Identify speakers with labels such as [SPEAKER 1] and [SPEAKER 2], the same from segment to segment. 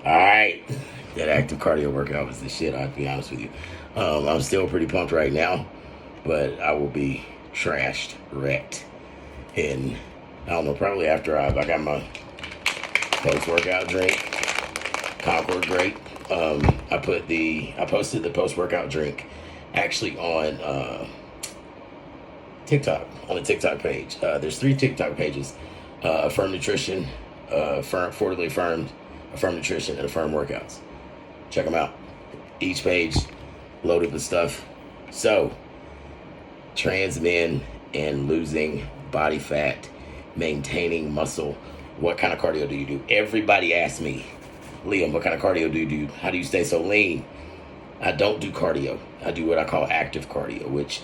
[SPEAKER 1] All right, that active cardio workout was the shit. I'll be honest with you. I'm still pretty pumped right now, but I will be trashed, wrecked, and I don't know. Probably after I got my post-workout drink, Concord Grape. I posted the post-workout drink actually on TikTok, on the TikTok page. There's 3 TikTok pages: Affirmed Nutrition, Affordably Affirmed, Affirmed Nutrition, and Affirmed Workouts. Check them out. Each page loaded with stuff. So, trans men and losing body fat, maintaining muscle. What kind of cardio do you do? Everybody asks me, Liam, what kind of cardio do you do? How do you stay so lean? I don't do cardio. I do what I call active cardio, which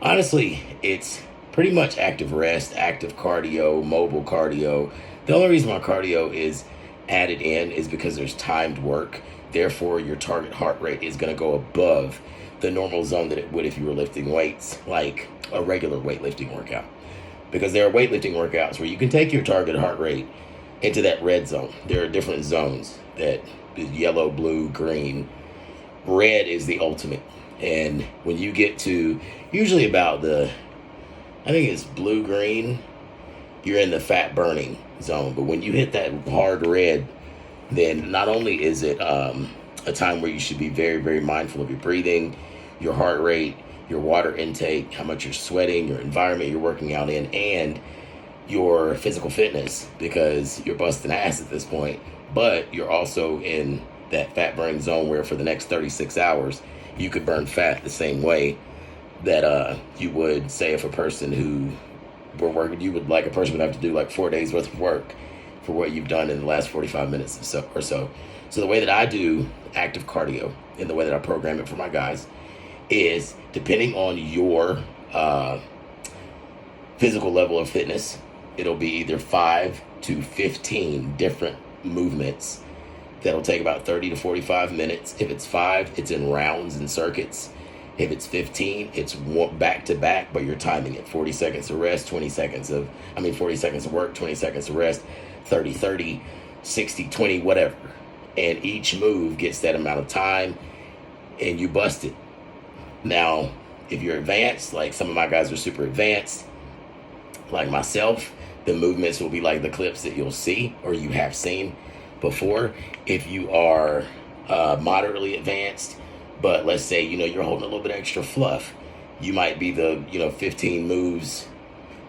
[SPEAKER 1] honestly, it's pretty much active rest, active cardio, mobile cardio. The only reason why cardio is added in is because there's timed work. Therefore, your target heart rate is going to go above the normal zone that it would if you were lifting weights, like a regular weightlifting workout. Because there are weightlifting workouts where you can take your target heart rate into that red zone. There are different zones that is yellow, blue, green. Red is the ultimate. And when you get to usually about I think it's blue, green, you're in the fat burning zone. But when you hit that hard red, then not only is it a time where you should be very, very mindful of your breathing, your heart rate, your water intake, how much you're sweating, your environment you're working out in, and your physical fitness, because you're busting ass at this point, but you're also in that fat burning zone where for the next 36 hours, you could burn fat the same way that you would say if a person who were working, a person would have to do like 4 days worth of work for what you've done in the last 45 minutes or so. So the way that I do active cardio and the way that I program it for my guys is depending on your physical level of fitness, it'll be either 5 to 15 different movements that'll take about 30 to 45 minutes. If it's 5, it's in rounds and circuits. If it's 15, it's back to back, but you're timing it. 40 seconds of rest, 40 seconds of work, 20 seconds of rest, 30, 60, 20, whatever. And each move gets that amount of time and you bust it. Now, if you're advanced, like some of my guys are super advanced, like myself, the movements will be like the clips that you'll see or you have seen before. If you are moderately advanced, but let's say, you're holding a little bit extra fluff, you might be the, 15 moves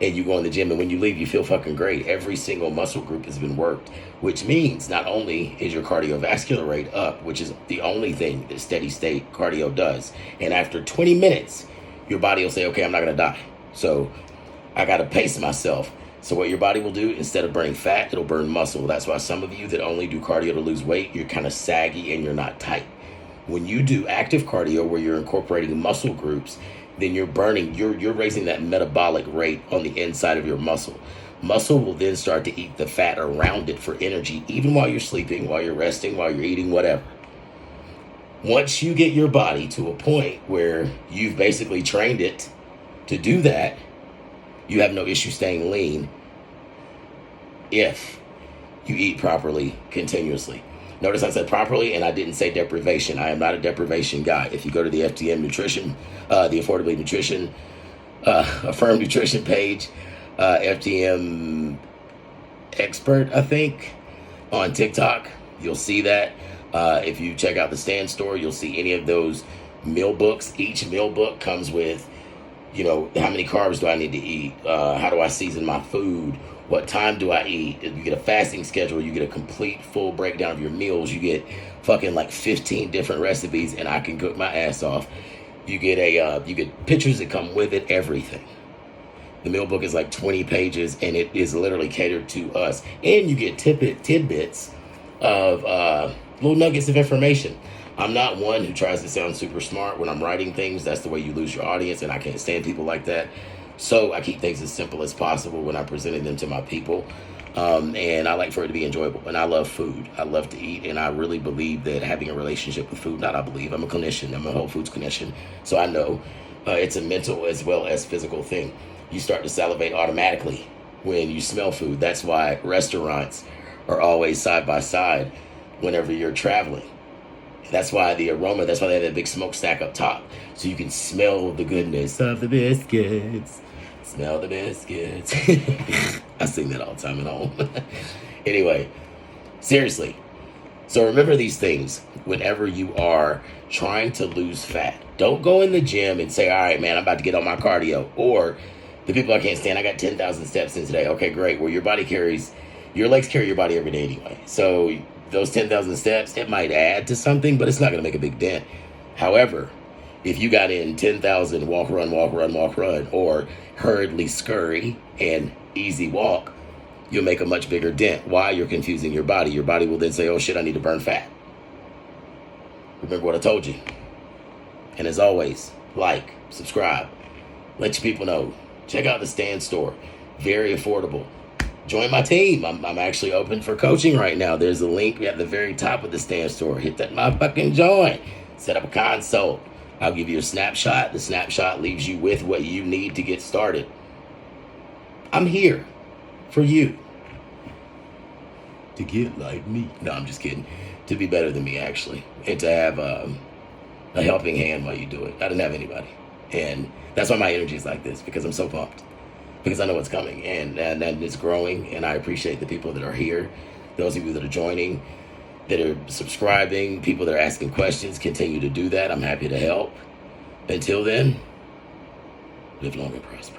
[SPEAKER 1] and you go in the gym and when you leave, you feel fucking great. Every single muscle group has been worked, which means not only is your cardiovascular rate up, which is the only thing that steady state cardio does. And after 20 minutes, your body will say, okay, I'm not going to die. So I got to pace myself. So what your body will do, instead of burning fat, it'll burn muscle. That's why some of you that only do cardio to lose weight, you're kind of saggy and you're not tight. When you do active cardio where you're incorporating muscle groups, then you're raising that metabolic rate on the inside of your muscle. Muscle will then start to eat the fat around it for energy, even while you're sleeping, while you're resting, while you're eating, whatever. Once you get your body to a point where you've basically trained it to do that, you have no issue staying lean if you eat properly continuously. Notice I said properly and I didn't say deprivation. I am not a deprivation guy. If you go to the FTM Nutrition, the Affordably Nutrition, Affirmed Nutrition page, FTM Expert, I think, on TikTok, you'll see that. If you check out the Stand Store, you'll see any of those meal books. Each meal book comes with, how many carbs do I need to eat? How do I season my food? What time do I eat? You get a fasting schedule. You get a complete full breakdown of your meals. You get fucking like 15 different recipes, and I can cook my ass off. You get you get pictures that come with it, everything. The meal book is like 20 pages, and it is literally catered to us. And you get tidbits of little nuggets of information. I'm not one who tries to sound super smart when I'm writing things. That's the way you lose your audience, and I can't stand people like that. So I keep things as simple as possible when I'm presenting them to my people. And I like for it to be enjoyable. And I love food. I love to eat. And I really believe that having a relationship with food, I'm a clinician. I'm a whole foods clinician. So I know it's a mental as well as physical thing. You start to salivate automatically when you smell food. That's why restaurants are always side by side whenever you're traveling. That's why the aroma, that's why they have that big smokestack up top. So you can smell the goodness of the biscuits. Smell the biscuits. I sing that all the time at home. Anyway, seriously. So remember these things whenever you are trying to lose fat. Don't go in the gym and say, all right, man, I'm about to get on my cardio. Or the people I can't stand, I got 10,000 steps in today. Okay, great. Well, your legs carry your body every day anyway. So those 10,000 steps, it might add to something, but it's not going to make a big dent. However, if you got in 10,000 walk, run, or hurriedly scurry and easy walk, you'll make a much bigger dent. Why? You're confusing your body. Your body will then say, oh shit, I need to burn fat. Remember what I told you. And as always, like, subscribe, let your people know. Check out the Stand Store. Very affordable. Join my team. I'm actually open for coaching right now. There's a link at the very top of the Stand Store. Hit that motherfucking join. Set up a consult. I'll give you a snapshot. The snapshot leaves you with what you need to get started. I'm here for you to get like me. No, I'm just kidding. To be better than me, actually. And to have a helping hand while you do it. I didn't have anybody. And that's why my energy is like this, because I'm so pumped. Because I know what's coming, and it's growing, and I appreciate the people that are here, those of you that are joining, that are subscribing, people that are asking questions. Continue to do that. I'm happy to help. Until then, live long and prosper.